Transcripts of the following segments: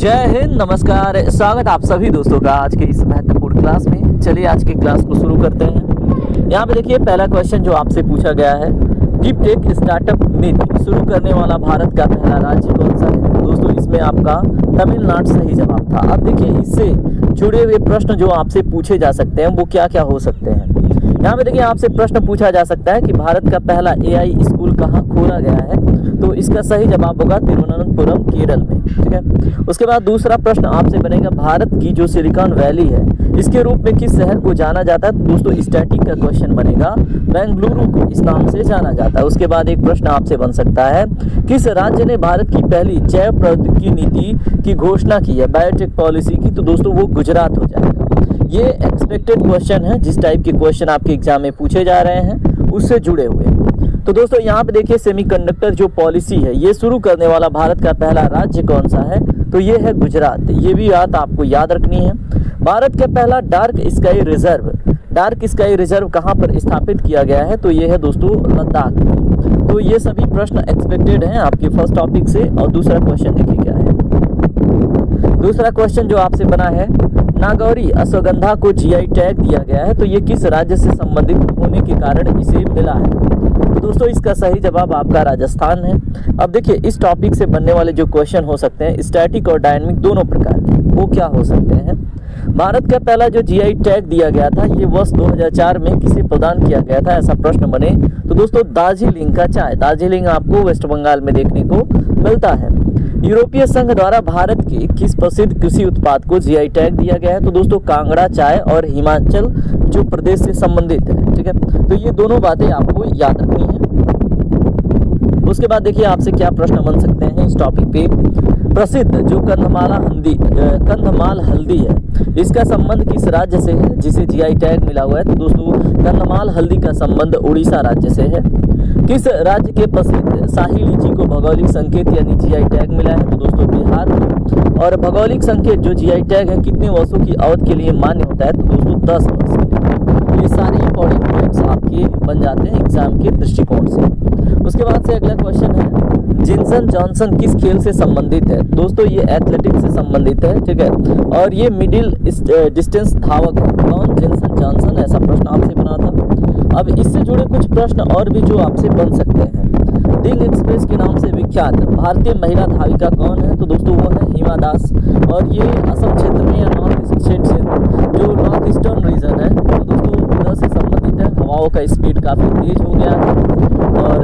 जय हिंद, नमस्कार, स्वागत आप सभी दोस्तों का आज के इस महत्वपूर्ण क्लास में। चलिए आज की क्लास को शुरू करते हैं। यहाँ पे देखिए पहला क्वेश्चन जो आपसे पूछा गया है कि टेक स्टार्टअप नीति शुरू करने वाला भारत का पहला राज्य कौन सा है। दोस्तों इसमें आपका तमिलनाडु सही जवाब था। अब देखिए इससे जुड़े हुए प्रश्न जो आपसे पूछे जा सकते हैं वो क्या क्या हो सकते हैं। यहाँ पे देखिए आपसे प्रश्न पूछा जा सकता है कि भारत का पहला एआई स्कूल कहाँ खोला गया है। तो इसका सही जवाब होगा तिरुवनंतपुरम, केरल में। ठीक है। उसके बाद दूसरा प्रश्न आपसे बनेगा भारत की जो सिलिकॉन वैली है इसके रूप में किस शहर को जाना जाता है। तो दोस्तों स्टैटिक का क्वेश्चन बनेगा, बेंगलुरु को इस नाम से जाना जाता है। उसके बाद एक प्रश्न आपसे बन सकता है किस राज्य ने भारत की पहली जैव प्रौद्योगिकी नीति की घोषणा की है, बायोटेक पॉलिसी की। तो दोस्तों वो गुजरात हो जाएगा। ये एक्सपेक्टेड क्वेश्चन है, जिस टाइप के क्वेश्चन आपके एग्जाम में पूछे जा रहे हैं उससे जुड़े हुए। तो दोस्तों यहाँ पे देखिए सेमीकंडक्टर जो पॉलिसी है ये शुरू करने वाला भारत का पहला राज्य कौन सा है। तो ये है गुजरात। ये भी बात आपको याद रखनी है। भारत का पहला डार्क स्काई रिजर्व कहाँ पर स्थापित किया गया है। तो ये है दोस्तों लद्दाख में। तो ये सभी प्रश्न एक्सपेक्टेड हैं आपके फर्स्ट टॉपिक से। और दूसरा क्वेश्चन देखिए क्या है। दूसरा क्वेश्चन जो आपसे बना है, नागौरी अश्वगंधा को जीआई टैग दिया गया है। तो ये किस राज्य से संबंधित होने के कारण इसे मिला है। तो दोस्तों इसका सही जवाब आपका राजस्थान है। अब देखिए इस टॉपिक से बनने वाले जो क्वेश्चन हो सकते हैं स्टैटिक और डायनामिक दोनों प्रकार के, वो क्या हो सकते हैं। भारत का पहला जो जीआई टैग दिया गया था ये वर्ष 2004 में किसे प्रदान किया गया था, ऐसा प्रश्न बने तो दोस्तों दार्जिलिंग का चाय। दार्जिलिंग आपको वेस्ट बंगाल में देखने को मिलता है। यूरोपीय संघ द्वारा भारत के किस प्रसिद्ध कृषि उत्पाद को जीआई टैग दिया गया है। तो दोस्तों कांगड़ा चाय और हिमाचल जो प्रदेश से संबंधित है। ठीक है। तो ये दोनों बातें आपको याद रखनी है। उसके बाद देखिए आपसे क्या प्रश्न बन सकते हैं इस टॉपिक पे। प्रसिद्ध जो कंधमाल हल्दी है इसका संबंध किस राज्य से है जिसे जीआई टैग मिला हुआ है। तो दोस्तों कंधमाल हल्दी का संबंध उड़ीसा राज्य से है। किस राज्य के प्रसिद्ध शाही लीची को भौगोलिक संकेत यानी जीआई टैग मिला है। तो दोस्तों बिहार को। और भौगोलिक संकेत जो जीआई टैग है कितने वर्षों की अवधि के लिए मान्य होता है। तो दोस्तों 10 वर्ष के लिए। ये सारे इंपॉर्टेंट पॉइंट्स आपके बन जाते हैं एग्जाम के दृष्टिकोण से। उसके बाद से अगला क्वेश्चन है जिनसन जॉनसन किस खेल से संबंधित है। दोस्तों ये एथलेटिक्स से संबंधित है। ठीक है। और ये मिडिल डिस्टेंस धावक है। कौन? जिनसन जॉनसन। ऐसा प्रश्न आपसे बना था। अब इससे जुड़े कुछ प्रश्न और भी जो आपसे बन सकते हैं। दिल एक्सप्रेस के नाम से विख्यात भारतीय महिला धाविका कौन है। तो दोस्तों वो है हिमा दास। और ये असम क्षेत्र में या नॉर्थ ईस्ट स्टेट से जो नॉर्थ ईस्टर्न रीजन है तो दोस्तों उधर से संबंधित है। हवाओं का स्पीड काफ़ी तेज हो गया है। और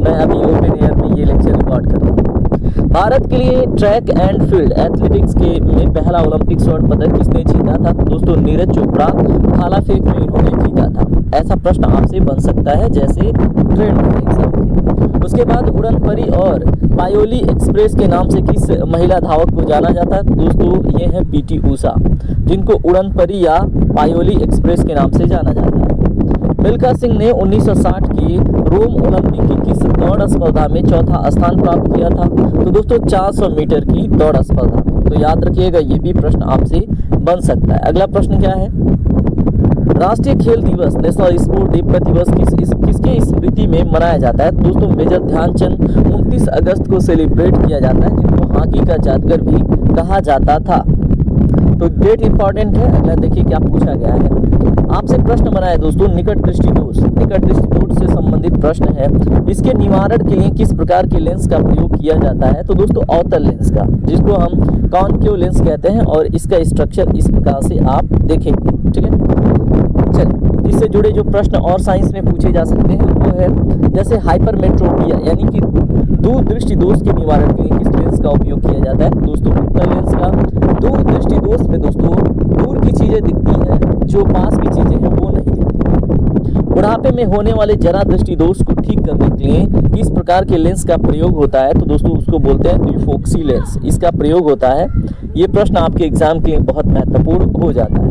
मैं अभी ओपन एयर में ये लेक्चर रिकॉर्ड कर रहा हूँ। भारत के लिए ट्रैक एंड फील्ड एथलेटिक्स के में पहला ओलंपिक स्वर्ण पदक किसने जीता था। तो दोस्तों नीरज चोपड़ा भाला फेंक में इन्होंने जीता था। ऐसा प्रश्न आपसे बन सकता है जैसे ट्रेंड एग्जाम के। उसके बाद उड़न परी और पायोली एक्सप्रेस के नाम से किस महिला धावक को जाना जाता है। दोस्तों ये है पीटी ऊषा जिनको उड़न परी या पायोली एक्सप्रेस के नाम से जाना जाता है। मिल्खा सिंह ने 1960 की रोम ओलंपिक की किस दौड़ स्पर्धा में चौथा स्थान प्राप्त किया था। तो दोस्तों 400 मीटर की दौड़ स्पर्धा में। तो याद रखिएगा ये भी प्रश्न आपसे बन सकता है। अगला प्रश्न क्या है, राष्ट्रीय खेल दिवस नेशनल स्पोर्ट डे प्रतिवर्ष किसके स्मृति में मनाया जाता है। दोस्तों मेजर ध्यानचंद 29 अगस्त को सेलिब्रेट किया जाता है जिनको हॉकी का जादूगर भी कहा जाता था। तो डेट इंपॉर्टेंट है। अगला देखिए क्या पूछा गया है। आपसे प्रश्न बना है दोस्तों निकट दृष्टि दोष से संबंधित प्रश्न है। इसके निवारण के लिए किस प्रकार के लेंस का प्रयोग किया जाता है। तो दोस्तों अवतल लेंस का, जिसको हम कॉनकेव लेंस कहते हैं। और इसका स्ट्रक्चर इस प्रकार से आप देखेंगे। ठीक है। चलिए इससे जुड़े जो प्रश्न और साइंस में पूछे जा सकते हैं वो है जैसे हाइपरमेट्रोपिया यानी कि दूर दृष्टि दोष के निवारण के लिए किस लेंस का उपयोग किया जाता है। दोस्तों उत्तल लेंस का। दूर दृष्टि दोष में दोस्तों दूर की चीजें दिखती हैं, जो पास की चीजें हैं वो नहीं दिखती। बुढ़ापे में होने वाले जरा दृष्टि दोष को ठीक करने के लिए किस प्रकार के लेंस का प्रयोग होता है। तो दोस्तों उसको बोलते हैं द्विफोक्सी लेंस, इसका प्रयोग होता है। ये प्रश्न आपके एग्जाम के लिए बहुत महत्वपूर्ण हो जाता है।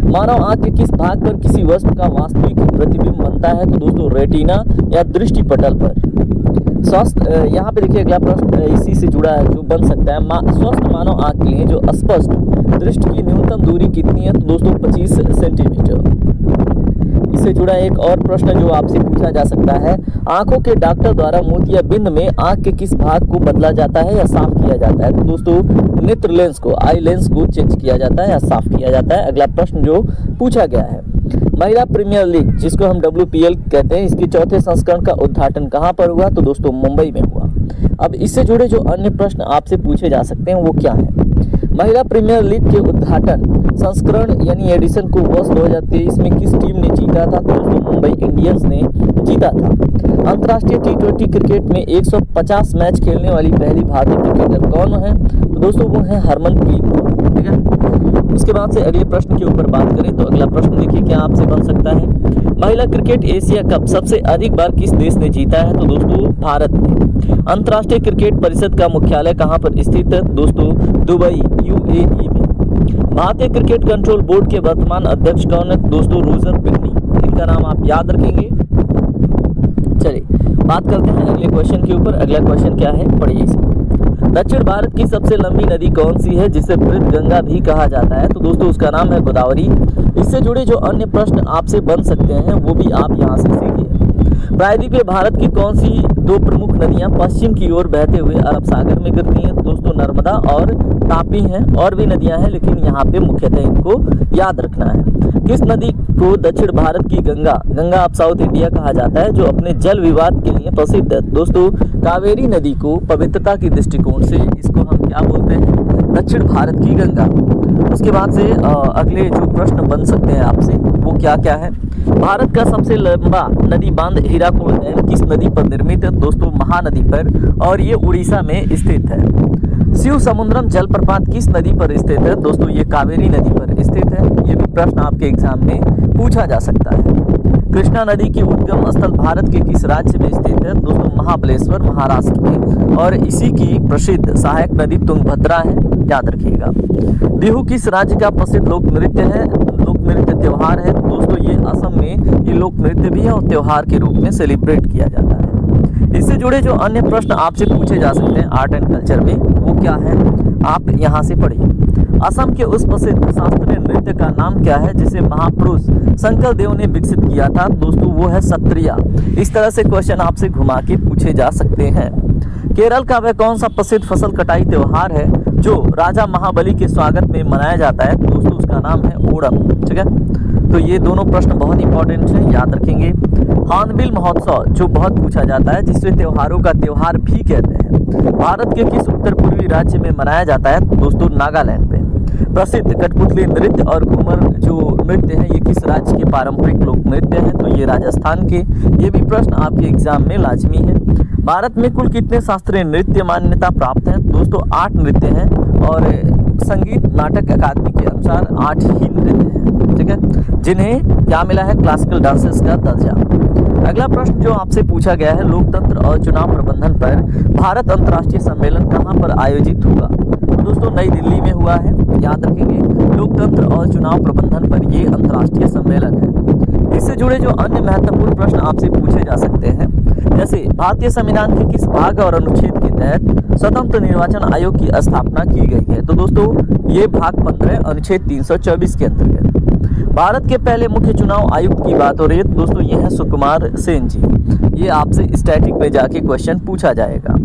मानव आंख के किस भाग पर किसी वस्तु का वास्तविक प्रतिबिंब बनता है। तो दोस्तों रेटिना या दृष्टि पटल पर। स्वस्थ यहाँ पे देखिए अगला प्रश्न इसी से जुड़ा है जो बन सकता है। स्वस्थ मानव आंख के लिए जो स्पष्ट दृष्टि की न्यूनतम दूरी कितनी है। तो दोस्तों 25 सेंटीमीटर। इससे जुड़ा एक और प्रश्न जो आपसे पूछा जा सकता है, आंखों के डॉक्टर द्वारा मोतियाबिंद में आंख के किस भाग को बदला जाता है या साफ किया जाता है? तो दोस्तों नेत्र लेंस को, आई लेंस को चेंज किया जाता है या साफ किया जाता है। अगला प्रश्न जो पूछा गया है, महिला प्रीमियर लीग जिसको हम WPL कहते हैं, इसके चौथे संस्करण का उद्घाटन कहाँ पर हुआ? तो दोस्तों मुंबई में हुआ। अब इससे जुड़े जो अन्य प्रश्न आपसे पूछे जा सकते हैं वो क्या है? महिला प्रीमियर लीग के उद्घाटन संस्करण यानी एडिशन को वर्ष 2023 में किस टीम ने जीता था? तो दोस्तों मुंबई इंडियंस ने जीता था। अंतर्राष्ट्रीय T20 क्रिकेट में 150 मैच खेलने वाली पहली भारतीय क्रिकेटर कौन है? तो दोस्तों वो है हरमनप्रीत कौर। ठीक है, उसके बाद से अगले प्रश्न के ऊपर बात करें तो अगला प्रश्न देखिए क्या आपसे बन सकता है, महिला क्रिकेट एशिया कप सबसे अधिक बार किस देश ने जीता है? तो दोस्तों भारत ने। अंतर्राष्ट्रीय क्रिकेट परिषद का मुख्यालय कहाँ पर स्थित है? दोस्तों दुबई UAE में। भारतीय क्रिकेट कंट्रोल बोर्ड के वर्तमान अध्यक्ष कौन है? दोस्तों रोजर बिन्नी, इनका नाम आप याद रखेंगे। चलिए बात करते हैं अगले क्वेश्चन के ऊपर। अगला क्वेश्चन क्या है, पढ़िए इसे। दक्षिण भारत की सबसे लंबी नदी कौन सी है जिसे मृत गंगा भी कहा जाता है? तो दोस्तों उसका नाम है गोदावरी। इससे जुड़े जो अन्य प्रश्न आपसे बन सकते हैं वो भी आप यहाँ से सीखिए। प्रायद्वीपीय भारत की कौन सी दो प्रमुख नदियां पश्चिम की ओर बहते हुए अरब सागर में गिरती हैं? दोस्तों नर्मदा और तापी हैं, और भी नदियां हैं लेकिन यहाँ पे मुख्यतः इनको याद रखना है। किस नदी को दक्षिण भारत की गंगा ऑफ साउथ इंडिया कहा जाता है जो अपने जल विवाद के लिए प्रसिद्ध है? दोस्तों कावेरी नदी को पवित्रता के दृष्टिकोण से इसको हम क्या बोलते हैं? दक्षिण भारत की गंगा। उसके बाद से अगले जो प्रश्न बन सकते हैं आपसे वो क्या क्या है, भारत का सबसे लंबा नदी बांध हीराकुड डैम किस नदी पर निर्मित है? दोस्तों महानदी पर, और ये उड़ीसा में स्थित है। शिव समुद्रम जलप्रपात किस नदी पर स्थित है? दोस्तों ये कावेरी नदी पर स्थित है। ये भी प्रश्न आपके एग्जाम में पूछा जा सकता है। कृष्णा नदी की उद्गम स्थल भारत के किस राज्य में स्थित है? दोस्तों महाबलेश्वर महाराष्ट्र में, और इसी की प्रसिद्ध सहायक नदी तुंगभद्रा है, याद रखिएगा। बिहू किस राज्य का प्रसिद्ध लोक नृत्य है, लोक नृत्य त्योहार है? दोस्तों ये असम में ये लोक नृत्य भी है और त्योहार के रूप में सेलिब्रेट किया जाता है। इससे जुड़े जो अन्य प्रश्न आपसे पूछे जा सकते हैं आर्ट एंड कल्चर में वो क्या है, आप यहाँ से पढ़िए। असम के उस प्रसिद्ध शास्त्रीय नृत्य का नाम क्या है जिसे महापुरुष शंकर देव ने विकसित किया था? दोस्तों वो है सत्रिया। इस तरह से क्वेश्चन आपसे घुमा के पूछे जा सकते हैं। केरल का वह कौन सा प्रसिद्ध फसल कटाई त्योहार है जो राजा महाबली के स्वागत में मनाया जाता है? दोस्तों उसका नाम है ओणम। ठीक है, तो ये दोनों प्रश्न बहुत इंपॉर्टेंट हैं, याद रखेंगे। हॉर्नबिल महोत्सव जो बहुत पूछा जाता है जिससे त्योहारों का त्योहार भी कहते हैं, भारत के किस उत्तर पूर्वी राज्य में मनाया जाता है? दोस्तों नागालैंड में। प्रसिद्ध कठपुतली नृत्य और घूमर जो नृत्य है ये किस राज्य के पारंपरिक लोक नृत्य हैं? तो ये राजस्थान के। ये भी प्रश्न आपके एग्जाम में लाजमी है। भारत में कुल कितने शास्त्रीय नृत्य मान्यता प्राप्त हैं? दोस्तों 8 नृत्य हैं, और संगीत नाटक अकादमी के अनुसार 8 ही नृत्य हैं। ठीक है, जिन्हें क्या मिला है? क्लासिकल डांसेस का दर्जा। अगला प्रश्न जो आपसे पूछा गया है, लोकतंत्र और चुनाव प्रबंधन पर भारत अंतर्राष्ट्रीय सम्मेलन कहाँ पर आयोजित हुआ? दोस्तों नई दिल्ली में हुआ है, याद रखेंगे। लोकतंत्र और चुनाव प्रबंधन पर ये अंतर्राष्ट्रीय सम्मेलन है। इससे जुड़े जो अन्य महत्वपूर्ण प्रश्न आपसे पूछे जा सकते हैं, जैसे भारतीय संविधान के किस भाग और अनुच्छेद के तहत स्वतंत्र निर्वाचन आयोग की स्थापना की गई है? तो दोस्तों ये भाग 15 अनुच्छेद 324 के अंतर्गत। भारत के पहले मुख्य चुनाव आयुक्त की बात हो रही है, तो दोस्तों ये है सुकुमार सेन जी। ये आपसे स्टैटिक में जाके क्वेश्चन पूछा जाएगा।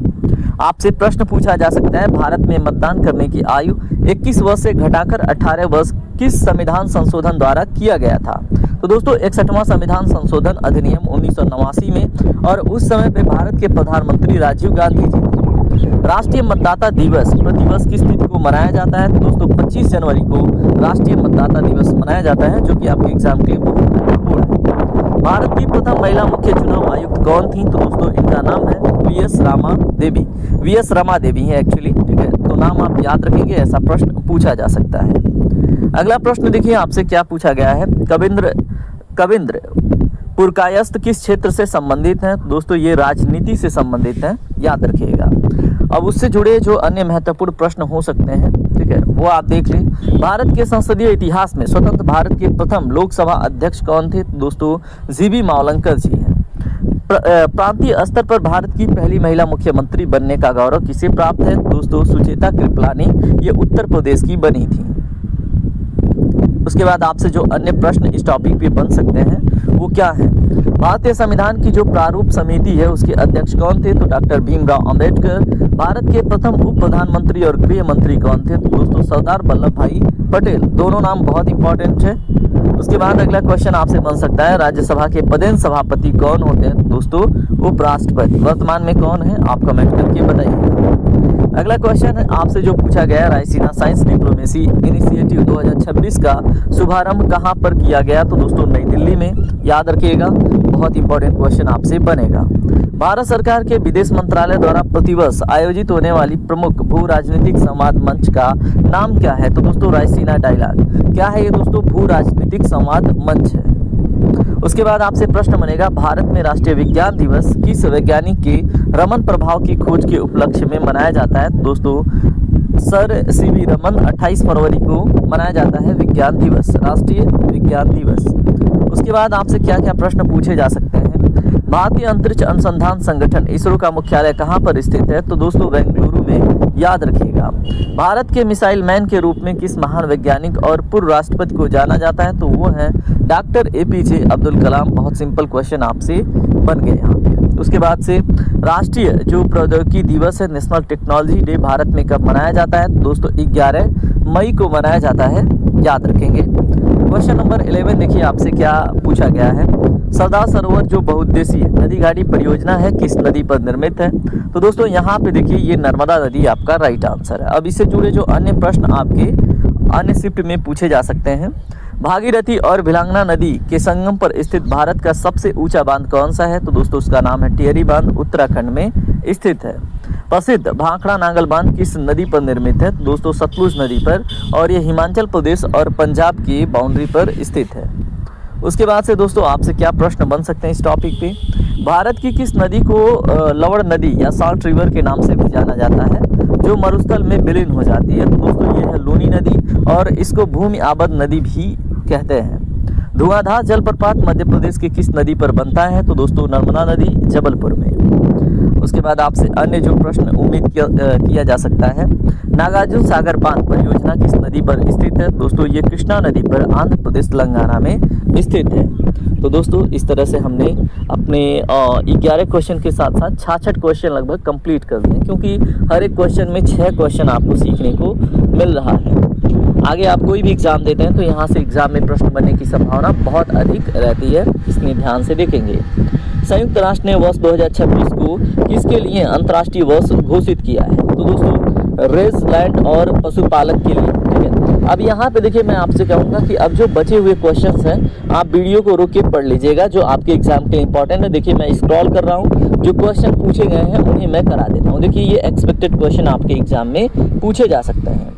आपसे प्रश्न पूछा जा सकता है, भारत में मतदान करने की आयु 21 वर्ष से घटाकर 18 वर्ष किस संविधान संशोधन द्वारा किया गया था? तो दोस्तों 61वां संविधान संशोधन अधिनियम 1989 में, और उस समय पे भारत के प्रधानमंत्री राजीव गांधी जी। राष्ट्रीय मतदाता दिवस प्रतिवर्ष किस तिथि को मनाया जाता है? तो दोस्तों 25 जनवरी को राष्ट्रीय मतदाता दिवस मनाया जाता है, जो कि आपके एग्जाम के लिए बहुत महत्वपूर्ण है। भारत की प्रथम महिला मुख्य चुनाव आयुक्त कौन थी? तो दोस्तों इनका नाम है VS रमा देवी। VS रमा देवी है एक्चुअली। ठीक है, तो नाम आप याद रखेंगे, ऐसा प्रश्न पूछा जा सकता है। अगला प्रश्न देखिए आपसे क्या पूछा गया है, कविंद्र पुरकायस्थ किस क्षेत्र से संबंधित हैं? दोस्तों ये राजनीति से संबंधित हैं, याद रखिएगा। अब उससे जुड़े जो अन्य महत्वपूर्ण प्रश्न हो सकते हैं, ठीक है, वो आप देख लें। भारत के संसदीय इतिहास में स्वतंत्र भारत के प्रथम लोकसभा अध्यक्ष कौन थे? दोस्तों जीबी मावलंकर जी हैं। प्रांतीय स्तर पर भारत की पहली महिला मुख्यमंत्री बनने का गौरव किसे प्राप्त है? दोस्तों सुचेता कृपलानी, ये उत्तर प्रदेश की बनी थी। उसके बाद आपसे जो अन्य प्रश्न इस टॉपिक पे बन सकते हैं वो क्या है? भारतीय संविधान की जो प्रारूप समिति है उसके अध्यक्ष कौन थे? तो डॉक्टर भीमराव अंबेडकर। भारत के प्रथम उप प्रधानमंत्री और गृह मंत्री कौन थे? तो दोस्तों सरदार वल्लभ भाई पटेल। दोनों नाम बहुत इंपॉर्टेंट है। उसके बाद अगला क्वेश्चन आपसे बन सकता है, राज्यसभा के पदेन सभापति कौन होते हैं? दोस्तों उपराष्ट्रपति। वर्तमान में कौन है? आप कमेंट करके बताइए। अगला क्वेश्चन आपसे जो पूछा गया है, रायसीना साइंस डिप्लोमेसी इनिशिएटिव 2026 का शुभारंभ कहां पर किया गया? तो दोस्तों नई दिल्ली में। याद रखिएगा, बहुत इंपॉर्टेंट क्वेश्चन आपसे बनेगा। भारत सरकार के विदेश मंत्रालय द्वारा प्रतिवर्ष आयोजित होने वाली प्रमुख भू राजनीतिक संवाद मंच का नाम क्या है? तो दोस्तों रायसीना डायलॉग। क्या है ये दोस्तों? भू राजनीतिक संवाद मंच है। उसके बाद आपसे प्रश्न बनेगा, भारत में राष्ट्रीय विज्ञान दिवस किस वैज्ञानिक के रमन प्रभाव की खोज के उपलक्ष्य में मनाया जाता है? दोस्तों सर सीवी रमन। 28 फरवरी को मनाया जाता है विज्ञान दिवस, राष्ट्रीय विज्ञान दिवस। उसके बाद आपसे क्या क्या प्रश्न पूछे जा सकते हैं? भारतीय अंतरिक्ष अनुसंधान संगठन इसरो का मुख्यालय कहां पर स्थित है? तो दोस्तों बेंगलुरु में। याद रखिएगा। भारत के मिसाइल मैन के रूप में किस महान वैज्ञानिक और पूर्व राष्ट्रपति को जाना जाता है? तो वो है डॉक्टर एपीजे अब्दुल कलाम। बहुत सिंपल क्वेश्चन आपसे बन गए यहाँ पे। उसके बाद से राष्ट्रीय जो प्रौद्योगिकी दिवस है, नेशनल टेक्नोलॉजी डे, भारत में कब मनाया जाता है? दोस्तों 11 मई को मनाया जाता है। याद रखेंगे। क्वेश्चन नंबर 11 देखिए आपसे क्या पूछा गया है, सरदार सरोवर जो बहुउद्देशीय नदी गाड़ी परियोजना है किस नदी पर निर्मित है? तो दोस्तों यहाँ पे देखिए ये नर्मदा नदी आपका राइट आंसर है। अब इससे जुड़े जो अन्य प्रश्न आपके अन्य शिफ्ट में पूछे जा सकते हैं, भागीरथी और भिलांगना नदी के संगम पर स्थित भारत का सबसे ऊंचा बांध कौन सा है? तो दोस्तों उसका नाम है टिहरी बांध, उत्तराखंड में स्थित है। प्रसिद्ध भाखड़ा नांगल बांध किस नदी पर निर्मित है? तो दोस्तों सतलुज नदी पर, और ये हिमाचल प्रदेश और पंजाब की बाउंड्री पर स्थित है। उसके बाद से दोस्तों आपसे क्या प्रश्न बन सकते हैं इस टॉपिक पे, भारत की किस नदी को लवण नदी या साल्ट रिवर के नाम से भी जाना जाता है जो मरुस्थल में विलीन हो जाती है? तो दोस्तों ये है लूनी नदी, और इसको भूमि आबद नदी भी कहते हैं। धुआंधार जलप्रपात मध्य प्रदेश की किस नदी पर बनता है? तो दोस्तों नर्मदा नदी, जबलपुर में। उसके बाद आपसे अन्य जो प्रश्न उम्मीद किया जा सकता है, नागार्जुन सागर बांध परियोजना किस नदी पर स्थित है? दोस्तों ये कृष्णा नदी पर, आंध्र प्रदेश तेलंगाना में स्थित है। तो दोस्तों इस तरह से हमने अपने 11 क्वेश्चन के साथ साथ 66 क्वेश्चन लगभग कंप्लीट कर दिए, क्योंकि हर एक क्वेश्चन में 6 क्वेश्चन आपको सीखने को मिल रहा है। आगे आप कोई भी एग्जाम देते हैं तो यहाँ से एग्जाम में प्रश्न बनने की संभावना बहुत अधिक रहती है, इसलिए ध्यान से देखेंगे। संयुक्त राष्ट्र ने वर्ष 2026 को किसके लिए अंतर्राष्ट्रीय वर्ष घोषित किया है? तो दोस्तों रेसलैंड और पशुपालक के लिए। ठीक है, अब यहाँ पे देखिए मैं आपसे कहूँगा कि अब जो बचे हुए क्वेश्चंस हैं आप वीडियो को रोक के पढ़ लीजिएगा, जो आपके एग्जाम के लिए इंपॉर्टेंट है। देखिए मैं स्क्रॉल कर रहा हूँ, जो क्वेश्चन पूछे गए हैं उन्हें मैं करा देता हूँ। देखिए ये एक्सपेक्टेड क्वेश्चन आपके एग्जाम में पूछे जा सकते हैं।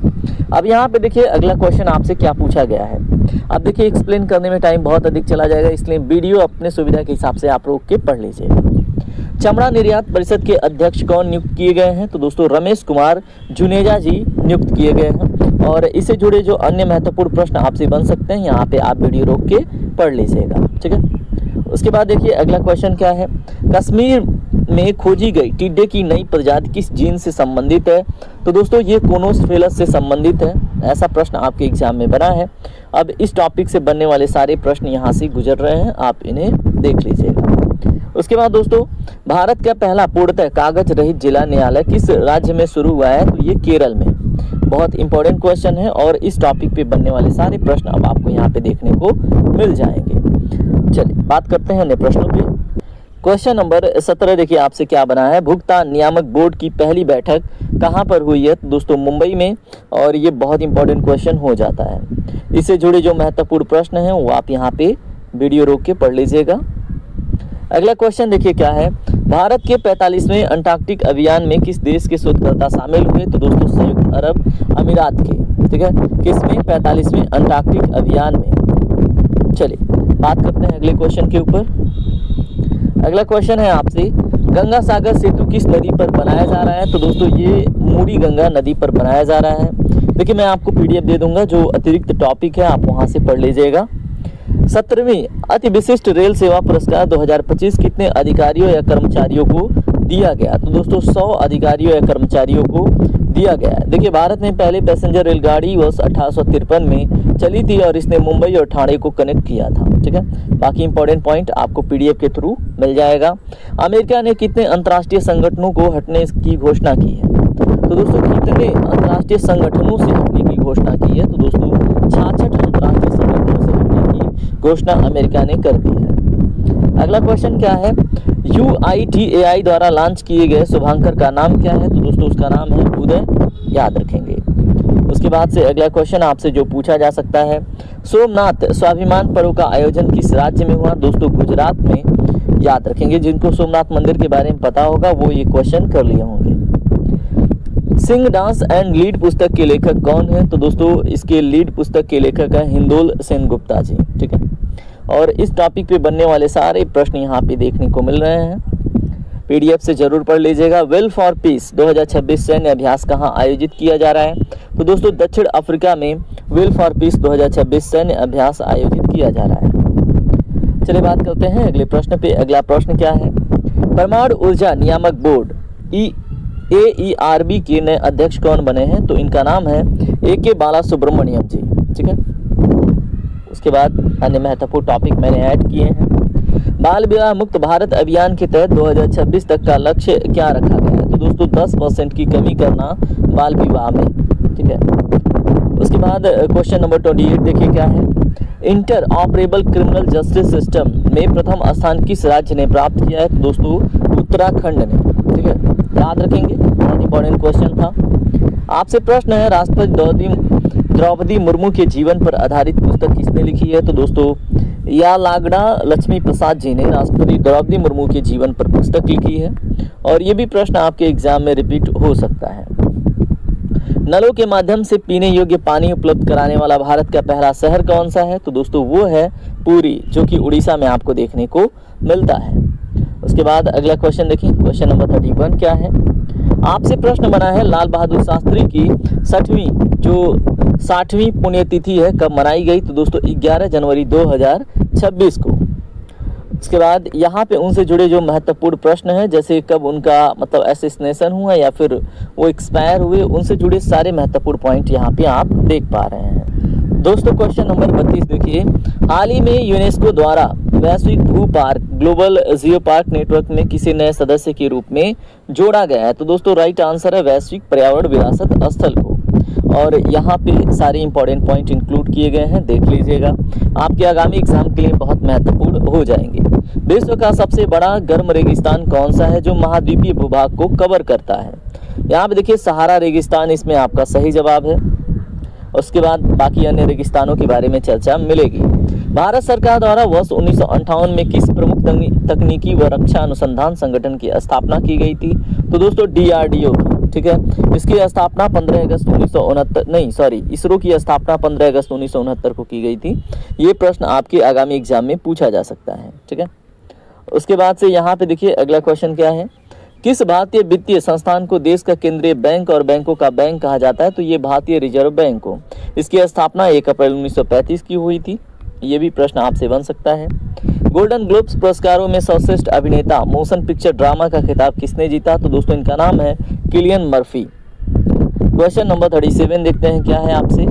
अब यहाँ पे देखिए अगला क्वेश्चन आपसे क्या पूछा गया है। अब देखिए एक्सप्लेन करने में टाइम बहुत अधिक चला जाएगा, इसलिए वीडियो अपने सुविधा के हिसाब से आप रोक के पढ़ लीजिएगा। चमड़ा निर्यात परिषद के अध्यक्ष कौन नियुक्त किए गए हैं? तो दोस्तों रमेश कुमार जुनेजा जी नियुक्त किए गए हैं। और इससे जुड़े जो अन्य महत्वपूर्ण प्रश्न आपसे बन सकते हैं यहाँ पे आप वीडियो रोक के पढ़ लीजिएगा। ठीक है, उसके बाद देखिए अगला क्वेश्चन क्या है, कश्मीर में खोजी गई टिड्डे की नई प्रजाति किस जीन से संबंधित है? तो दोस्तों ये कोनोसफेलस से संबंधित है। ऐसा प्रश्न आपके एग्जाम में बना है। अब इस टॉपिक से बनने वाले सारे प्रश्न यहाँ से गुजर रहे हैं, आप इन्हें देख लीजिएगा। उसके बाद दोस्तों भारत का पहला पूर्णतः कागज रहित जिला न्यायालय किस राज्य में शुरू हुआ है? तो ये केरल में। बहुत इंपॉर्टेंट क्वेश्चन है और इस टॉपिक पे बनने वाले सारे प्रश्न अब आपको यहाँ पे देखने को मिल जाएंगे। चलिए बात करते हैं अन्य प्रश्नों पे। क्वेश्चन नंबर 17 देखिए आपसे क्या बना है, भुगतान नियामक बोर्ड की पहली बैठक कहाँ पर हुई है? तो दोस्तों मुंबई में, और ये बहुत इंपॉर्टेंट क्वेश्चन हो जाता है। इससे जुड़े जो महत्वपूर्ण प्रश्न हैं वो आप यहाँ पे वीडियो रोक के पढ़ लीजिएगा। अगला क्वेश्चन देखिए क्या है, भारत के 45वें अंटार्कटिक अभियान में किस देश के शोधकर्ता शामिल हुए? तो दोस्तों संयुक्त अरब अमीरात के। ठीक है, किसमें? 45वें अंटार्कटिक अभियान में। चलिए बात करते हैं अगले क्वेश्चन के ऊपर। अगला क्वेश्चन है आपसे, गंगा सागर सेतु किस नदी पर बनाया जा रहा है? तो दोस्तों ये मूड़ी गंगा नदी पर बनाया जा रहा है। देखिए मैं आपको पीडीएफ दे दूंगा, जो अतिरिक्त टॉपिक है आप वहां से पढ़ लीजिएगा। 17वीं अति विशिष्ट रेल सेवा पुरस्कार 2025 कितने अधिकारियों या कर्मचारियों को दिया गया? तो दोस्तों 100 अधिकारियों या कर्मचारियों को दिया गया है। देखिए भारत में पहले पैसेंजर रेलगाड़ी वर्ष 1853 में चली थी और इसने मुंबई और ठाणे को कनेक्ट किया था। ठीक है, बाकी इंपॉर्टेंट पॉइंट आपको पीडीएफ के थ्रू मिल जाएगा। अमेरिका ने कितने अंतर्राष्ट्रीय संगठनों को हटने की घोषणा की है? तो दोस्तों कितने अंतर्राष्ट्रीय संगठनों से हटने की घोषणा की है? तो दोस्तों 66 अंतर्राष्ट्रीय संगठनों से हटने की घोषणा अमेरिका ने कर दी है। अगला क्वेश्चन क्या है? UITAI द्वारा लॉन्च किए गए शुभांकर का नाम क्या है? तो दोस्तों उसका नाम है उदय, याद रखेंगे। उसके बाद से अगला क्वेश्चन आपसे जो पूछा जा सकता है, सोमनाथ स्वाभिमान पर्व का आयोजन किस राज्य में हुआ? दोस्तों गुजरात में, याद रखेंगे। जिनको सोमनाथ मंदिर के बारे में पता होगा वो ये क्वेश्चन कर लिए होंगे। सिंह डांस एंड लीड पुस्तक के लेखक कौन है? तो दोस्तों इसके लीड पुस्तक के लेखक है हिंदोल सेन गुप्ता जी। ठीक है, और इस टॉपिक पे बनने वाले सारे प्रश्न यहाँ पे देखने को मिल रहे हैं, पीडीएफ से जरूर पढ़ लीजिएगा। वेल फॉर पीस 2026 सैन्य अभ्यास कहाँ आयोजित किया जा रहा है? तो दोस्तों दक्षिण अफ्रीका में वेल फॉर पीस 2026 सैन्य अभ्यास आयोजित किया जा रहा है। चलिए बात करते हैं अगले प्रश्न पे। अगला प्रश्न क्या है? परमाणु ऊर्जा नियामक बोर्ड AERB के नए अध्यक्ष कौन बने हैं? तो इनका नाम है AK बाला सुब्रमण्यम जी। ठीक है, उसके बाद अन्य महत्वपूर्ण टॉपिक मैंने ऐड किए हैं। बाल विवाह मुक्त भारत अभियान के तहत 2026 तक का लक्ष्य क्या रखा गया है? तो दोस्तों 10% की कमी करना बाल विवाह में। ठीक है, उसके बाद क्वेश्चन नंबर 28 देखिए क्या है? Inter operable criminal justice system में प्रथम स्थान किस राज्य ने प्राप्त किया है? तो दोस्तों उत्तराखंड ने। ठीक है, याद रखेंगे, बहुत इंपॉर्टेंट क्वेश्चन था। आपसे प्रश्न है, राष्ट्रपति द्रौपदी मुर्मू के जीवन पर आधारित पुस्तक किसने लिखी है? तो दोस्तों यालागड़ा लक्ष्मी प्रसाद जी ने राष्ट्रपति द्रौपदी मुर्मू के जीवन पर पुस्तक लिखी है। और ये भी प्रश्न आपके एग्जाम में रिपीट हो सकता है। नलों के माध्यम से पीने योग्य पानी उपलब्ध कराने वाला भारत का पहला शहर कौन सा है? तो दोस्तों वो है पुरी, जो कि उड़ीसा में आपको देखने को मिलता है। उसके बाद अगला क्वेश्चन देखिए, क्वेश्चन नंबर 31 क्या है? आपसे प्रश्न बना है, लाल बहादुर शास्त्री की 60वीं पुण्यतिथि है कब मनाई गई? तो दोस्तों 11 जनवरी 2026 को। इसके बाद यहाँ पे उनसे जुड़े जो महत्वपूर्ण प्रश्न हैं, जैसे कब उनका मतलब असैसिनेशन हुआ या फिर वो एक्सपायर हुए, उनसे जुड़े सारे महत्वपूर्ण पॉइंट यहाँ पे आप देख पा रहे हैं। दोस्तों क्वेश्चन नंबर 32 देखिए, हाल ही में यूनेस्को द्वारा वैश्विक भू park global geo park network में किसी नए सदस्य के रूप में जोड़ा गया है? तो दोस्तों राइट आंसर है वैश्विक पर्यावरण विरासत स्थल को। और यहाँ पे सारे इंपॉर्टेंट पॉइंट इंक्लूड किए गए हैं, देख लीजिएगा, आपके आगामी एग्जाम के लिए बहुत महत्वपूर्ण हो जाएंगे। विश्व का सबसे बड़ा गर्म रेगिस्तान कौन सा है जो महाद्वीपीय भूभाग को कवर करता है? यहाँ पे देखिए सहारा रेगिस्तान इसमें आपका सही जवाब है। उसके बाद बाकी अन्य रेगिस्तानों के बारे में चर्चा मिलेगी। भारत सरकार द्वारा वर्ष 1958 में किस प्रमुख तकनीकी व रक्षा अनुसंधान संगठन की स्थापना की गई थी? तो दोस्तों DRDO की। ठीक है, इसकी स्थापना 15 अगस्त 1969 इसरो की स्थापना 15 अगस्त 1969 को की गई थी। ये प्रश्न आपके आगामी एग्जाम में पूछा जा सकता है। ठीक है, उसके बाद से यहाँ पे देखिए अगला क्वेश्चन क्या है? किस भारतीय वित्तीय संस्थान को देश का केंद्रीय बैंक और बैंकों का बैंक कहा जाता है? तो ये भारतीय रिजर्व बैंक को। इसकी स्थापना 1 अप्रैल 1935 की हुई थी। ये भी प्रश्न आपसे बन सकता है। गोल्डन ग्लोब्स पुरस्कारों में सर्वश्रेष्ठ अभिनेता मोशन पिक्चर ड्रामा का खिताब किसने जीता? तो दोस्तों इनका नाम है किलियन मर्फी। क्वेश्चन नंबर 37 देखते हैं क्या है आपसे।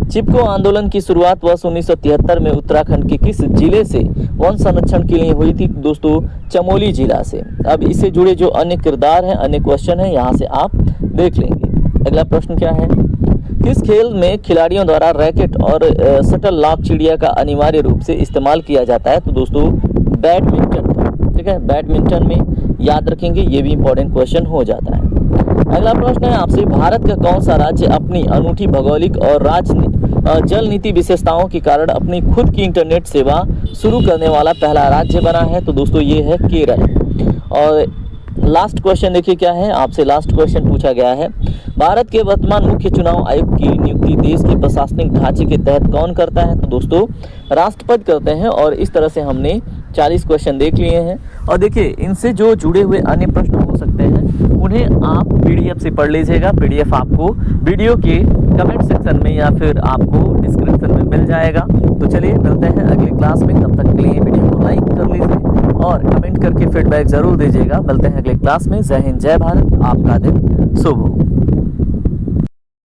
चिपको आंदोलन की शुरुआत वर्ष 1973 में उत्तराखंड के किस जिले से वन संरक्षण के लिए हुई थी? दोस्तों चमोली जिला से। अब इससे जुड़े जो अन्य किरदार हैं, अन्य क्वेश्चन हैं, यहाँ से आप देख लेंगे। अगला प्रश्न क्या है? किस खेल में खिलाड़ियों द्वारा रैकेट और शटल लॉक चिड़िया का अनिवार्य रूप से इस्तेमाल किया जाता है? तो दोस्तों बैडमिंटन का। ठीक है, बैडमिंटन में याद रखेंगे, ये भी इंपॉर्टेंट क्वेश्चन हो जाता है। अगला प्रश्न है आपसे, भारत का कौन सा राज्य अपनी अनूठी भौगोलिक और जल नीति विशेषताओं के कारण अपनी खुद की इंटरनेट सेवा शुरू करने वाला पहला राज्य बना है? तो दोस्तों ये है केरल। और लास्ट क्वेश्चन देखिए क्या है, आपसे लास्ट क्वेश्चन पूछा गया है, भारत के वर्तमान मुख्य चुनाव आयुक्त की नियुक्ति देश के प्रशासनिक ढांचे के तहत कौन करता है? तो दोस्तों राष्ट्रपति करते हैं। और इस तरह से हमने 40 क्वेश्चन देख लिए हैं। और देखिए इनसे जो जुड़े हुए अन्य प्रश्न हो सकते हैं उन्हें आप पीडीएफ से पढ़ लीजिएगा। पीडीएफ आपको वीडियो के कमेंट सेक्शन में या फिर आपको डिस्क्रिप्शन में मिल जाएगा। तो चलिए मिलते हैं अगले क्लास में, तब तक के लिए वीडियो को लाइक कर लीजिए और कमेंट करके फीडबैक जरूर दीजिएगा। मिलते हैं अगले क्लास में। जय हिंद, जय भारत, आपका दिन शुभ हो।